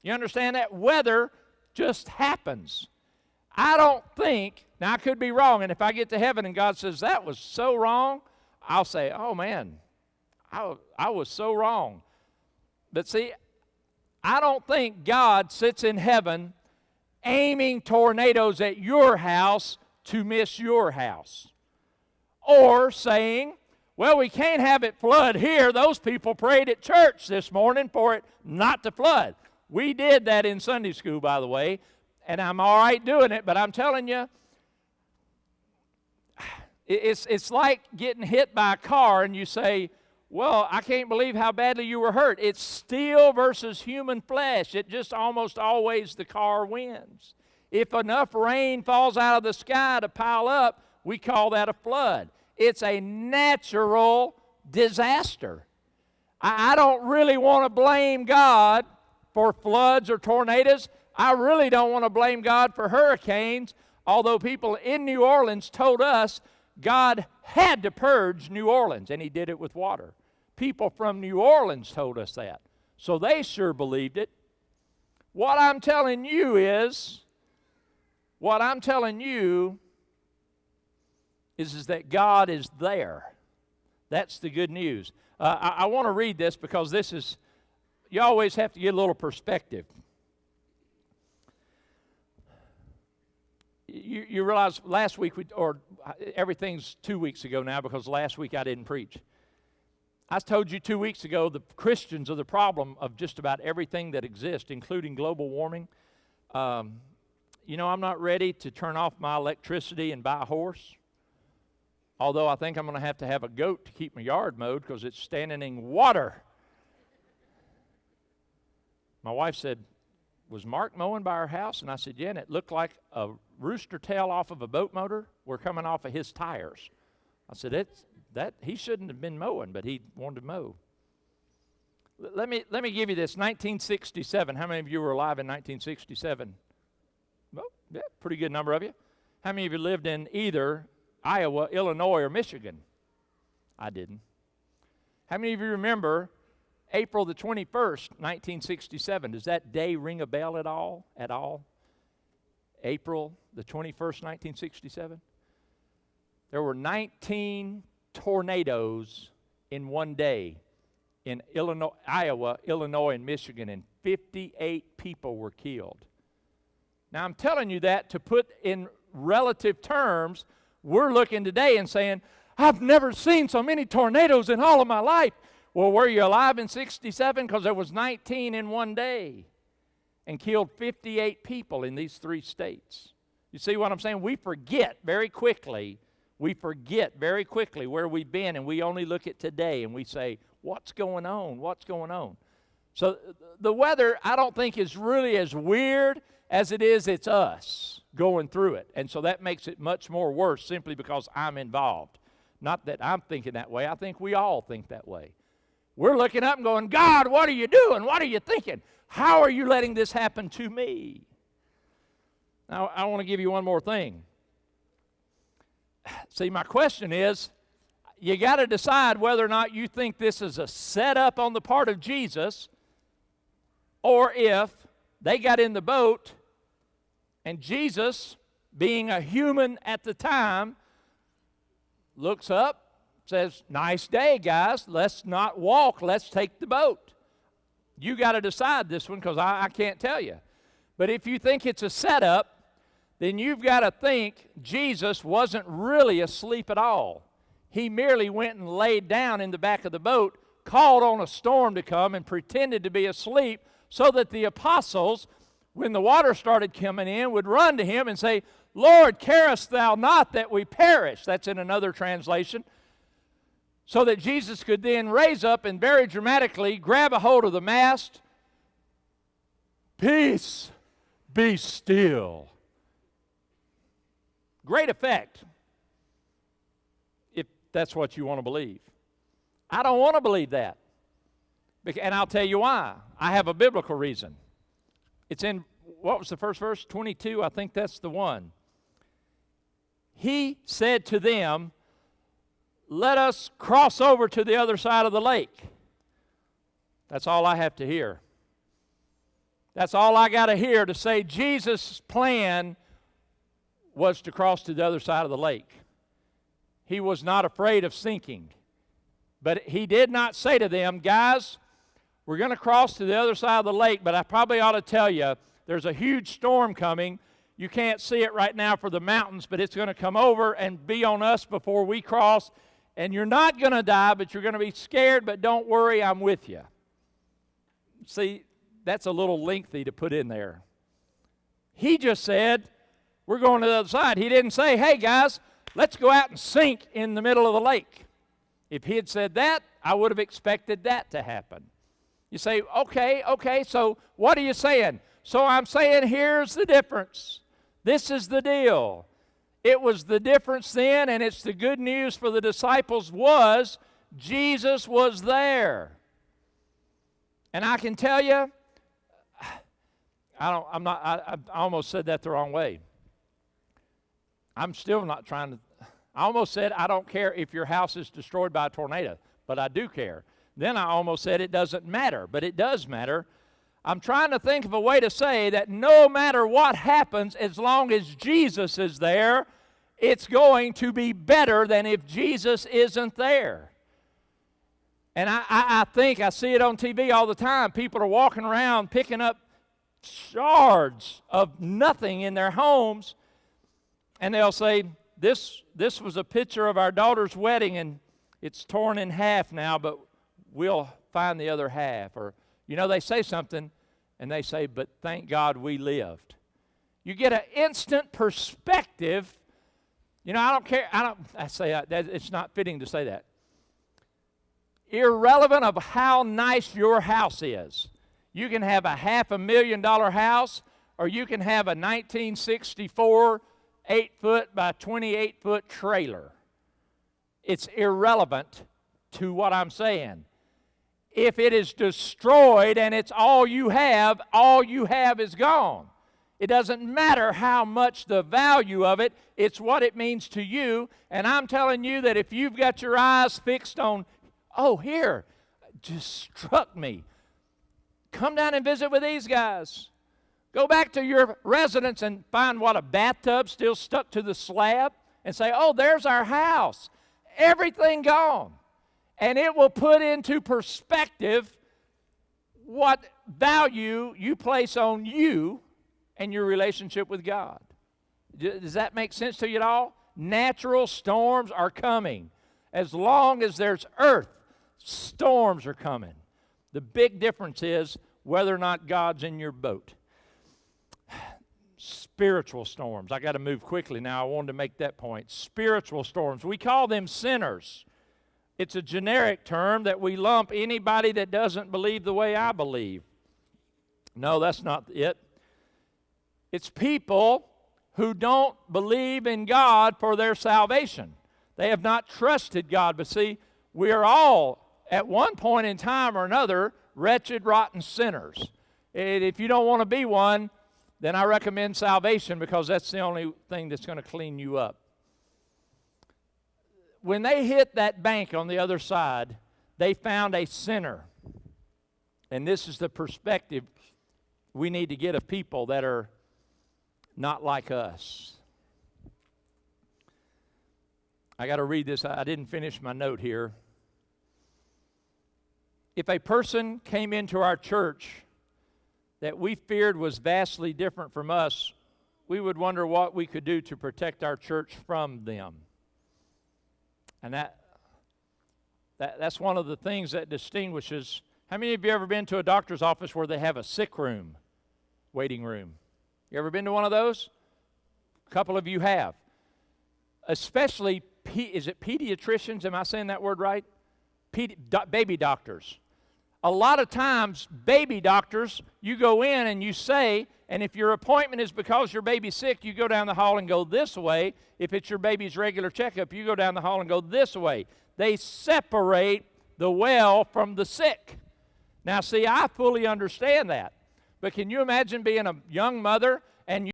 You understand that? Weather just happens. I don't think, now I could be wrong, and if I get to heaven and God says, that was so wrong, I'll say, oh man, I was so wrong. But see, I don't think God sits in heaven aiming tornadoes at your house to miss your house. Or saying, well, we can't have it flood here. Those people prayed at church this morning for it not to flood. We did that in Sunday school, by the way, and I'm all right doing it, but I'm telling you, it's like getting hit by a car and you say, well, I can't believe how badly you were hurt. It's steel versus human flesh. It just almost always the car wins. If enough rain falls out of the sky to pile up, we call that a flood. It's a natural disaster. I don't really want to blame God for floods or tornadoes. I really don't want to blame God for hurricanes, although people in New Orleans told us God had to purge New Orleans, and he did it with water. People from New Orleans told us that. So they sure believed it. What I'm telling you is that God is there. That's the good news. I want to read this because this is, you always have to get a little perspective. You realize last week, or everything's 2 weeks ago now because last week I didn't preach. I told you 2 weeks ago the Christians are the problem of just about everything that exists, including global warming. I'm not ready to turn off my electricity and buy a horse. Although I think I'm going to have a goat to keep my yard mowed because it's standing in water. My wife said, was Mark mowing by our house? And I said, yeah, and it looked like a rooster tail off of a boat motor were coming off of his tires. I said, he shouldn't have been mowing, but he wanted to mow. Let me give you this. 1967. How many of you were alive in 1967? Well, yeah, pretty good number of you. How many of you lived in either Iowa, Illinois, or Michigan? I didn't. How many of you remember April the 21st, 1967? Does that day ring a bell at all? April the 21st, 1967? There were 19 tornadoes in one day in Illinois, Iowa, Illinois, and Michigan, and 58 people were killed. Now, I'm telling you that to put in relative terms. We're looking today and saying, I've never seen so many tornadoes in all of my life. Well, were you alive in 67? Because there was 19 in one day and killed 58 people in these 3 states. You see what I'm saying? We forget very quickly where we've been, and we only look at today and we say, what's going on? What's going on? So the weather, I don't think, is really as weird as it is it's us going through it. And so that makes it much more worse simply because I'm involved. Not that I'm thinking that way. I think we all think that way. We're looking up and going, God, what are you doing? What are you thinking? How are you letting this happen to me? Now, I want to give you one more thing. See, my question is, you got to decide whether or not you think this is a setup on the part of Jesus, or if they got in the boat and Jesus, being a human at the time, looks up, says, nice day, guys. Let's not walk. Let's take the boat. You got to decide this one because I can't tell you. But if you think it's a setup, then you've got to think Jesus wasn't really asleep at all. He merely went and laid down in the back of the boat, called on a storm to come, and pretended to be asleep so that the apostles, when the water started coming in, would run to him and say, Lord, carest thou not that we perish? That's in another translation. So that Jesus could then raise up and very dramatically grab a hold of the mast. Peace, be still. Great effect, if that's what you want to believe. I don't want to believe that. And I'll tell you why. I have a biblical reason. It's in, what was the first verse? 22, I think that's the one. He said to them, let us cross over to the other side of the lake. That's all I have to hear. That's all I got to hear to say Jesus' plan was to cross to the other side of the lake. He was not afraid of sinking. But he did not say to them, guys, we're going to cross to the other side of the lake, but I probably ought to tell you, there's a huge storm coming. You can't see it right now for the mountains, but it's going to come over and be on us before we cross. And you're not going to die, but you're going to be scared, but don't worry, I'm with you. See, that's a little lengthy to put in there. He just said, we're going to the other side. He didn't say, hey, guys, let's go out and sink in the middle of the lake. If he had said that, I would have expected that to happen. You say, okay, so what are you saying? So I'm saying here's the difference. This is the deal. It was the difference then, and it's the good news for the disciples was Jesus was there. And I can tell you, I almost said that the wrong way. I'm still not trying to. I almost said, I don't care if your house is destroyed by a tornado, but I do care. Then I almost said it doesn't matter, but it does matter. I'm trying to think of a way to say that no matter what happens, as long as Jesus is there, it's going to be better than if Jesus isn't there. And I think, I see it on TV all the time, people are walking around picking up shards of nothing in their homes, and they'll say, This was a picture of our daughter's wedding, and it's torn in half now, but we'll find the other half. Or, they say something, and they say, but thank God we lived. You get an instant perspective. I don't care. It's not fitting to say that. Irrelevant of how nice your house is. You can have a $500,000 house, or you can have a 1964 8-foot by 28-foot trailer. It's irrelevant to what I'm saying. If it is destroyed and it's all you have is gone. It doesn't matter how much the value of it, it's what it means to you. And I'm telling you that if you've got your eyes fixed on, here, just struck me. Come down and visit with these guys. Go back to your residence and find a bathtub still stuck to the slab and say, there's our house. Everything gone. And it will put into perspective what value you place on you and your relationship with God. Does that make sense to you at all? Natural storms are coming. As long as there's earth, storms are coming. The big difference is whether or not God's in your boat. Spiritual storms. I got to move quickly now. I wanted to make that point. Spiritual storms. We call them sinners. It's a generic term that we lump anybody that doesn't believe the way I believe. No, that's not it. It's people who don't believe in God for their salvation. They have not trusted God. But see, we are all, at one point in time or another, wretched, rotten sinners. And if you don't want to be one, then I recommend salvation because that's the only thing that's going to clean you up. When they hit that bank on the other side, they found a sinner. And this is the perspective we need to get of people that are not like us. I got to read this. I didn't finish my note here. If a person came into our church that we feared was vastly different from us, we would wonder what we could do to protect our church from them. And that's one of the things that distinguishes. How many of you ever been to a doctor's office where they have a sick room, waiting room? You ever been to one of those? A couple of you have. Especially, is it pediatricians? Am I saying that word right? Baby doctors. A lot of times, baby doctors, you go in and you say, and if your appointment is because your baby's sick, you go down the hall and go this way. If it's your baby's regular checkup, you go down the hall and go this way. They separate the well from the sick. Now, see, I fully understand that. But can you imagine being a young mother and